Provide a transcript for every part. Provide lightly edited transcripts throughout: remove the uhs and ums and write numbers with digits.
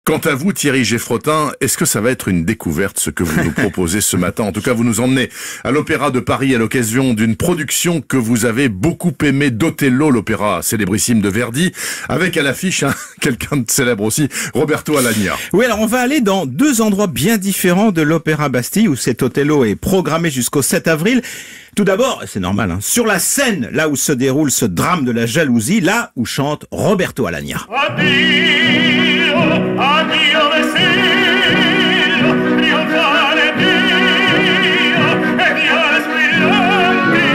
Quant à vous, Thierry Geffrotin, est-ce que ça va être une découverte, ce que vous nous proposez ce matin? En tout cas, vous nous emmenez à l'Opéra de Paris à l'occasion d'une production que vous avez beaucoup aimée, d'Othello, l'opéra célébrissime de Verdi, avec à l'affiche quelqu'un de célèbre aussi, Roberto Alagna. Oui, alors on va aller dans deux endroits bien différents de l'Opéra Bastille, où cet Othello est programmé jusqu'au 7 avril. Tout d'abord, c'est normal, sur la scène, là où se déroule ce drame de la jalousie, là où chante Roberto Alagna. Addio, addio vessillo, trionfale Dio, e via squillanti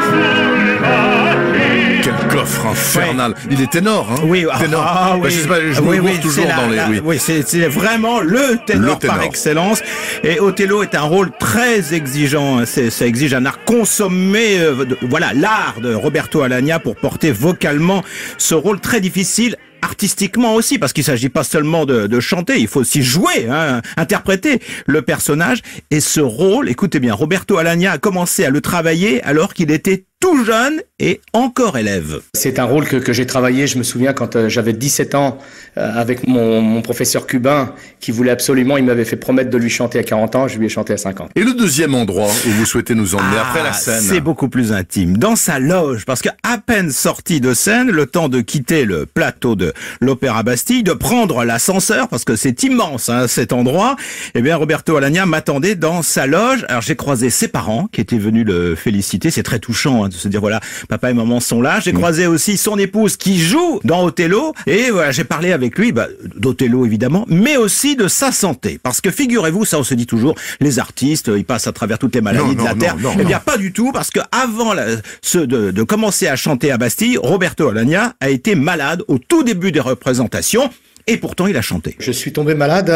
sul battito. Quel coffre infernal. Il est ténor, hein? Oui, ténor. oui. Je sais pas, je me gourre toujours dans les... Oui, c'est vraiment le ténor par excellence. Et Othello est un rôle très exigeant. Ça exige un art consommé. Voilà, l'art de Roberto Alagna pour porter vocalement ce rôle très difficile. Artistiquement aussi, parce qu'il s'agit pas seulement de chanter, il faut aussi jouer, interpréter le personnage. Et ce rôle, écoutez bien, Roberto Alagna a commencé à le travailler alors qu'il était tout jeune et encore élève. C'est un rôle que j'ai travaillé, je me souviens, quand j'avais 17 ans, avec mon professeur cubain, qui voulait absolument, il m'avait fait promettre de lui chanter à 40 ans, je lui ai chanté à 50. Et le deuxième endroit où vous souhaitez nous emmener après la scène? C'est beaucoup plus intime, dans sa loge, parce qu'à peine sorti de scène, le temps de quitter le plateau de l'Opéra Bastille, de prendre l'ascenseur, parce que c'est immense, cet endroit, eh bien Roberto Alagna m'attendait dans sa loge. Alors j'ai croisé ses parents qui étaient venus le féliciter, c'est très touchant de se dire voilà, papa et maman sont là. J'ai croisé aussi son épouse qui joue dans Othello, et voilà, j'ai parlé avec lui d'Othello évidemment, mais aussi de sa santé, parce que figurez-vous, ça on se dit toujours, les artistes ils passent à travers toutes les maladies de la terre. Eh bien pas du tout, parce que avant de commencer à chanter à Bastille, Roberto Alagna a été malade au tout début des représentations. Et pourtant, il a chanté. Je suis tombé malade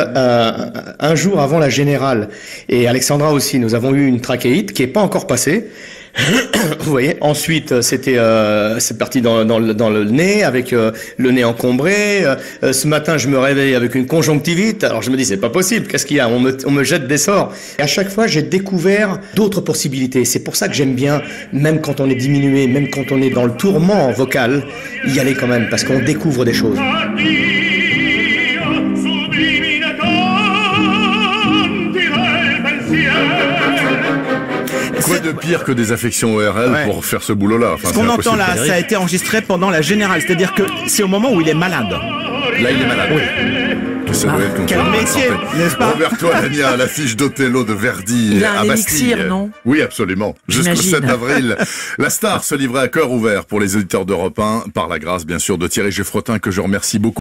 un jour avant la Générale. Et Alexandra aussi, nous avons eu une trachéite qui n'est pas encore passée. Vous voyez. Ensuite, c'est parti dans le nez, avec le nez encombré. Ce matin, je me réveille avec une conjonctivite. Alors je me dis, c'est pas possible. Qu'est-ce qu'il y a? On me jette des sorts. Et à chaque fois, j'ai découvert d'autres possibilités. C'est pour ça que j'aime bien, même quand on est diminué, même quand on est dans le tourment vocal, y aller quand même, parce qu'on découvre des choses. Quoi de pire que des affections ORL pour faire ce boulot-là? Ce qu'on entend là, ça a été enregistré pendant la Générale, c'est-à-dire que c'est au moment où il est malade. Là, il est malade. Oui. Ça doit être quel métier, n'est-ce pas? Roberto Alagna à l'affiche d'Othello de Verdi il a à un Bastille. élixir, non? Oui, absolument. Jusqu'au 7 avril, la star se livrait à cœur ouvert pour les auditeurs d'Europe 1, par la grâce, bien sûr, de Thierry Geffrotin, que je remercie beaucoup.